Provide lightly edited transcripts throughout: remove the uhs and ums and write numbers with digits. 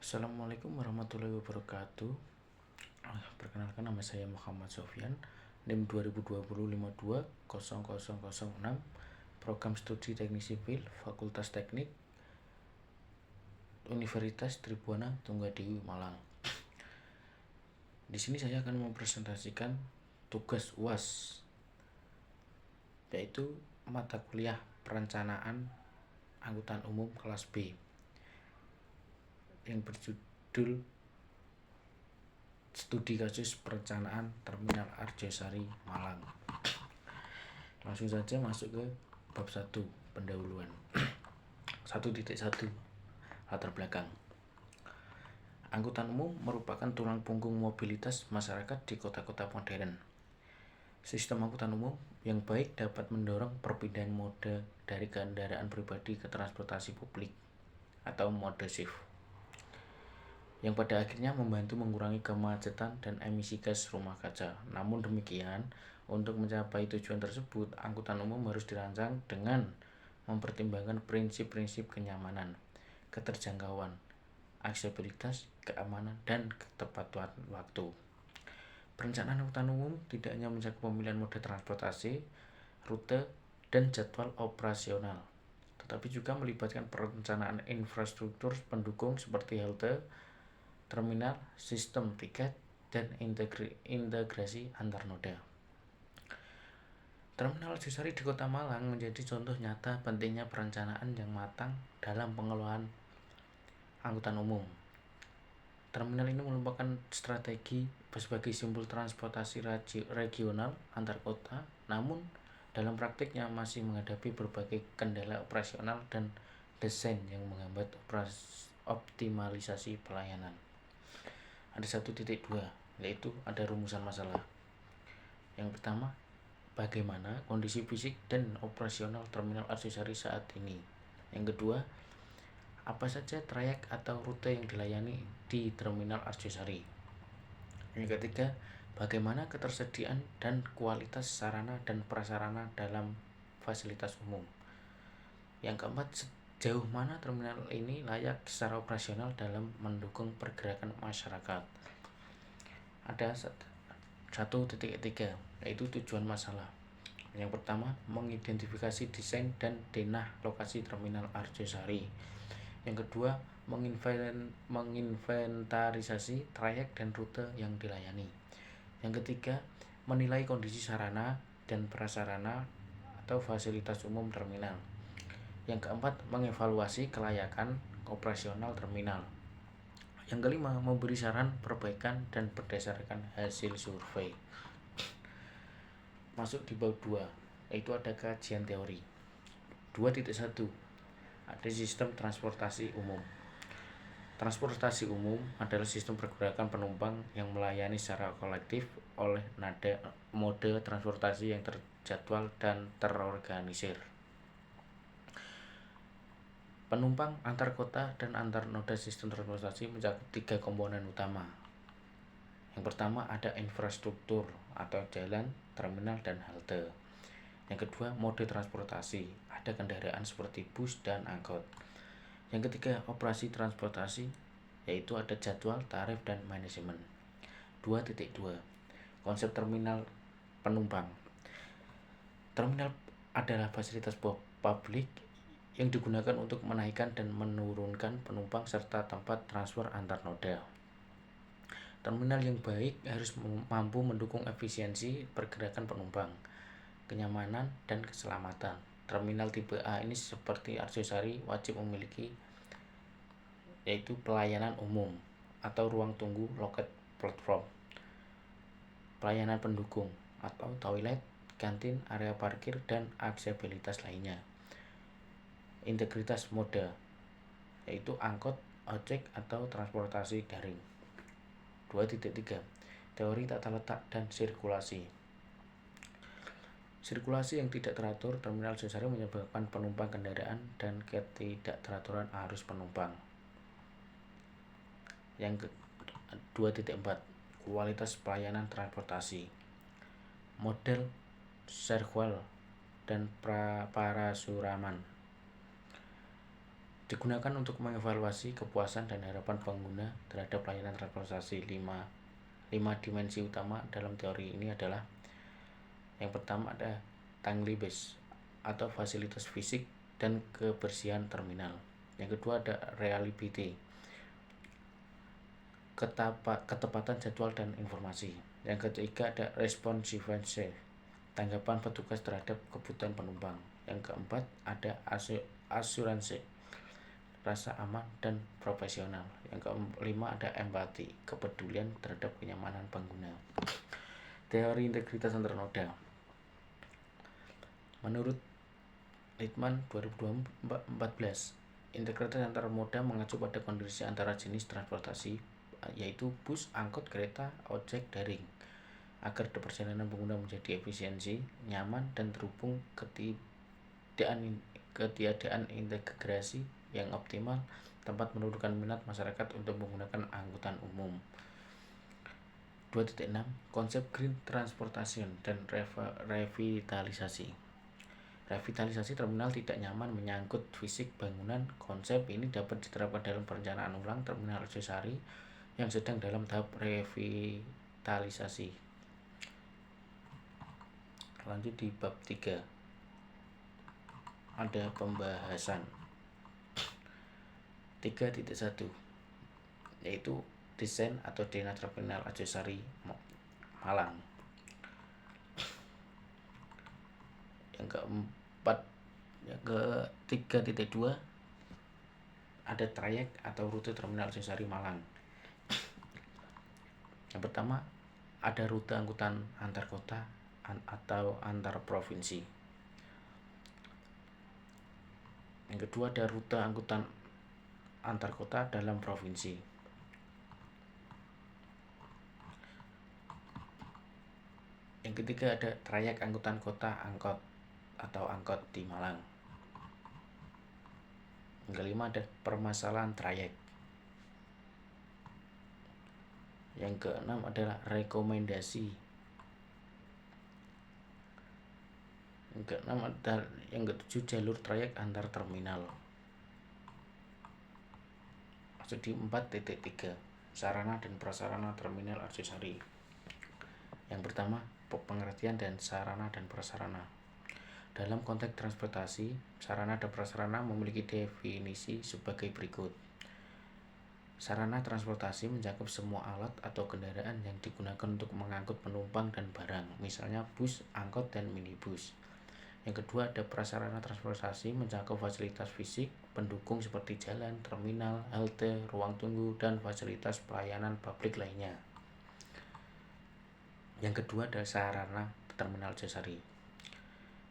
Assalamualaikum warahmatullahi wabarakatuh. Perkenalkan, nama saya Muhammad Sofyan, NIM 2020 520006, Program Studi Teknik Sipil, Fakultas Teknik, Universitas Tribhuwana Tunggadewi, Malang. Di sini saya akan mempresentasikan tugas UAS, yaitu mata kuliah Perencanaan Angkutan Umum kelas B yang berjudul Studi Kasus Perencanaan Terminal Arjosari, Malang. Langsung saja masuk ke bab 1, pendahuluan. 1.1 Latar belakang. Angkutan umum merupakan tulang punggung mobilitas masyarakat di kota-kota modern. Sistem angkutan umum yang baik dapat mendorong perpindahan mode dari kendaraan pribadi ke transportasi publik atau mode shift, yang pada akhirnya membantu mengurangi kemacetan dan emisi gas rumah kaca. Namun demikian, untuk mencapai tujuan tersebut, angkutan umum harus dirancang dengan mempertimbangkan prinsip-prinsip kenyamanan, keterjangkauan, aksesibilitas, keamanan, dan ketepatan waktu. Perencanaan angkutan umum tidak hanya mencakup pemilihan mode transportasi, rute, dan jadwal operasional, tetapi juga melibatkan perencanaan infrastruktur pendukung seperti halte, terminal, sistem tiket, dan integrasi antar moda. Terminal Arjosari di Kota Malang menjadi contoh nyata pentingnya perencanaan yang matang dalam pengelolaan angkutan umum. Terminal ini merupakan strategi sebagai simbol transportasi regional antar kota, namun dalam praktiknya masih menghadapi berbagai kendala operasional dan desain yang menghambat optimalisasi pelayanan. Ada 1.2, yaitu ada rumusan masalah. Yang pertama, bagaimana kondisi fisik dan operasional Terminal Arjosari saat ini. Yang kedua, apa saja trayek atau rute yang dilayani di Terminal Arjosari. Yang ketiga, bagaimana ketersediaan dan kualitas sarana dan prasarana dalam fasilitas umum. Yang keempat, sejauh mana terminal ini layak secara operasional dalam mendukung pergerakan masyarakat. Ada 1.3, yaitu tujuan masalah. Yang pertama, mengidentifikasi desain dan denah lokasi Terminal Arjosari. Yang kedua, menginventarisasi trayek dan rute yang dilayani. Yang ketiga, menilai kondisi sarana dan prasarana atau fasilitas umum terminal. Yang keempat, mengevaluasi kelayakan operasional terminal. Yang kelima, memberi saran perbaikan dan berdasarkan hasil survei. Masuk di bab 2, yaitu ada kajian teori. 2.1 ada sistem transportasi umum. Transportasi umum adalah sistem pergerakan penumpang yang melayani secara kolektif oleh mode transportasi yang terjadwal dan terorganisir. Penumpang antar kota dan antar moda sistem transportasi mencakup 3 komponen utama. Yang pertama ada infrastruktur atau jalan, terminal, dan halte. Yang kedua, mode transportasi, ada kendaraan seperti bus dan angkot. Yang ketiga, operasi transportasi, yaitu ada jadwal, tarif, dan manajemen. 2.2 konsep terminal penumpang. Terminal adalah fasilitas publik yang digunakan untuk menaikkan dan menurunkan penumpang serta tempat transfer antar moda. Terminal yang baik harus mampu mendukung efisiensi pergerakan penumpang, kenyamanan, dan keselamatan. Terminal tipe A ini seperti Arjosari wajib memiliki, yaitu pelayanan umum atau ruang tunggu loket platform, pelayanan pendukung atau toilet, kantin, area parkir, dan aksesibilitas lainnya. Integritas moda, yaitu angkot, ojek, atau transportasi daring. 2.3 teori tata letak dan sirkulasi. Sirkulasi yang tidak teratur Terminal Arjosari menyebabkan penumpang kendaraan dan ketidakteraturan arus penumpang. Yang 2.4 kualitas pelayanan transportasi. Model Sherwell dan Parasuraman. Digunakan untuk mengevaluasi kepuasan dan harapan pengguna terhadap layanan transportasi. 5 dimensi utama dalam teori ini adalah: yang pertama ada timely base atau fasilitas fisik dan kebersihan terminal. Yang kedua ada reliability, ketepatan jadwal dan informasi. Yang ketiga ada responsiveness, tanggapan petugas terhadap kebutuhan penumpang. Yang keempat ada asuransi, rasa aman dan profesional. Yang kelima ada empati, kepedulian terhadap kenyamanan pengguna. Teori integritas antar moda. Menurut Littman 2014, integritas antar moda mengacu pada kondisi antara jenis transportasi, yaitu bus, angkot, kereta, ojek daring, agar perjalanan pengguna menjadi efisiensi, nyaman, dan terhubung. Ketiadaan integrasi yang optimal tempat menurunkan minat masyarakat untuk menggunakan angkutan umum. 2.6 Konsep Green Transportation dan revitalisasi. Revitalisasi terminal tidak nyaman menyangkut fisik bangunan. Konsep ini dapat diterapkan dalam perencanaan ulang terminal Arjosari yang sedang dalam tahap revitalisasi. Lanjut di bab 3. Ada pembahasan 3.1, yaitu desain atau DNA terminal Arjosari Malang. Yang keempat, yang ke 3.2 ada trayek atau rute terminal Arjosari Malang. Yang pertama ada rute angkutan antar kota atau antar provinsi. Yang kedua ada rute angkutan antar kota dalam provinsi. Yang ketiga ada trayek angkutan kota angkot di Malang. Yang kelima ada permasalahan trayek. Yang keenam adalah rekomendasi. Yang ketujuh jalur trayek antar terminal. Masuk di 4.3 sarana dan prasarana terminal Arjosari. Yang pertama, pengertian dan sarana dan prasarana. Dalam konteks transportasi, sarana dan prasarana memiliki definisi sebagai berikut. Sarana transportasi mencakup semua alat atau kendaraan yang digunakan untuk mengangkut penumpang dan barang, misalnya bus, angkot, dan minibus. Yang kedua ada prasarana transportasi, mencakup fasilitas fisik pendukung seperti jalan, terminal, halte, ruang tunggu, dan fasilitas pelayanan publik lainnya. Yang kedua ada sarana terminal Arjosari.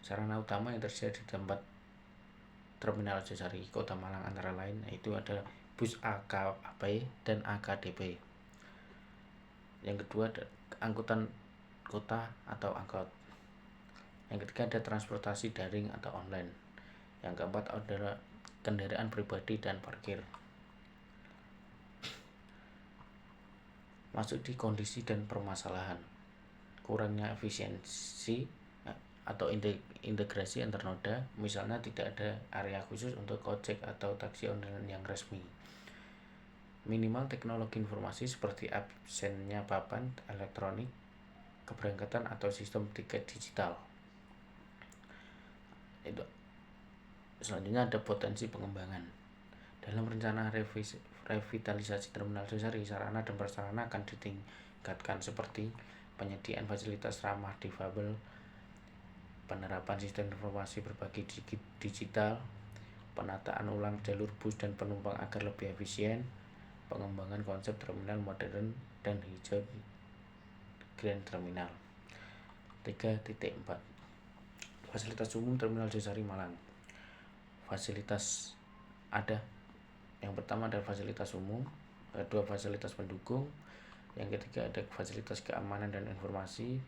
Sarana utama yang tersedia di tempat terminal Arjosari Kota Malang antara lain yaitu ada bus AKP dan AKDP. Yang kedua ada angkutan kota atau angkot. Yang ketiga ada transportasi daring atau online. Yang keempat adalah kendaraan pribadi dan parkir. Masuk di kondisi dan permasalahan. Kurangnya efisiensi atau integrasi antar moda, misalnya tidak ada area khusus untuk ojek atau taksi online yang resmi. Minimal teknologi informasi seperti absennya papan elektronik keberangkatan atau sistem tiket digital. Itu selanjutnya ada potensi pengembangan. Dalam rencana revitalisasi terminal Arjosari, sarana dan prasarana akan ditingkatkan seperti penyediaan fasilitas ramah difabel, penerapan sistem informasi berbagi digital, penataan ulang jalur bus dan penumpang agar lebih efisien, pengembangan konsep terminal modern dan hijau Grand Terminal. 3.4 Fasilitas umum terminal Arjosari Malang. Fasilitas ada. Yang pertama ada fasilitas umum, kedua fasilitas pendukung, yang ketiga ada fasilitas keamanan dan informasi,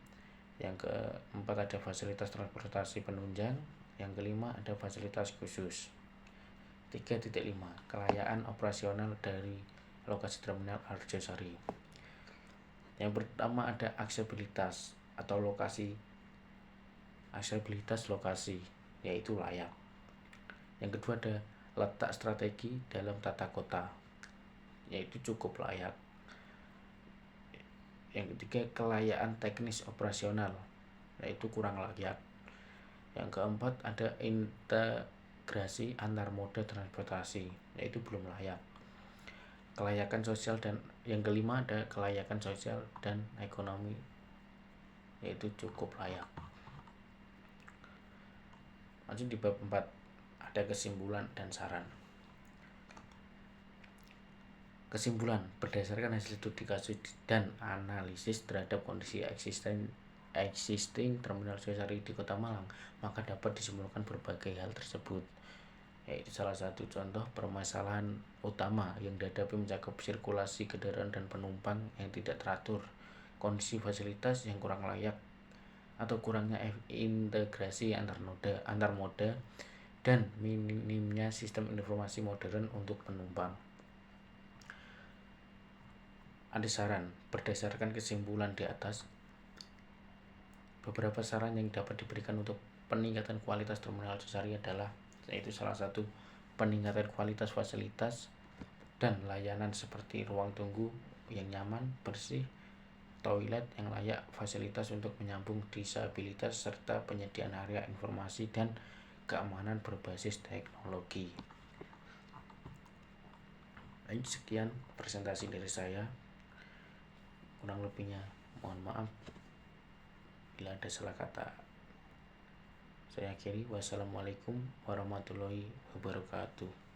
yang keempat ada fasilitas transportasi penunjang, yang kelima ada fasilitas khusus. 3.5 Kelayaan operasional dari lokasi terminal Arjosari. Yang pertama ada aksesibilitas atau aksesibilitas lokasi, yaitu layak. Yang kedua ada letak strategi dalam tata kota, yaitu cukup layak. Yang ketiga, kelayakan teknis operasional, yaitu kurang layak. Yang keempat, ada integrasi antar moda transportasi, yaitu belum layak. Kelayakan sosial, dan yang kelima ada kelayakan sosial dan ekonomi, yaitu cukup layak. Lanjut di bab 4, ada kesimpulan dan saran. Kesimpulan, berdasarkan hasil studi kasus dan analisis terhadap kondisi existing terminal Sosari di Kota Malang, maka dapat disimpulkan berbagai hal tersebut. Yaitu salah satu contoh permasalahan utama yang dihadapi mencakup sirkulasi kendaraan dan penumpang yang tidak teratur, kondisi fasilitas yang kurang layak atau kurangnya integrasi antar moda, dan minimnya sistem informasi modern untuk penumpang. Ada saran. Berdasarkan kesimpulan di atas, beberapa saran yang dapat diberikan untuk peningkatan kualitas terminal Sosari adalah, yaitu salah satu, peningkatan kualitas fasilitas dan layanan seperti ruang tunggu yang nyaman, bersih, toilet yang layak, fasilitas untuk menyambung disabilitas, serta penyediaan area informasi dan keamanan berbasis teknologi. Sekian presentasi dari saya. Kurang lebihnya mohon maaf bila ada salah kata. Saya akhiri. Wassalamualaikum warahmatullahi wabarakatuh.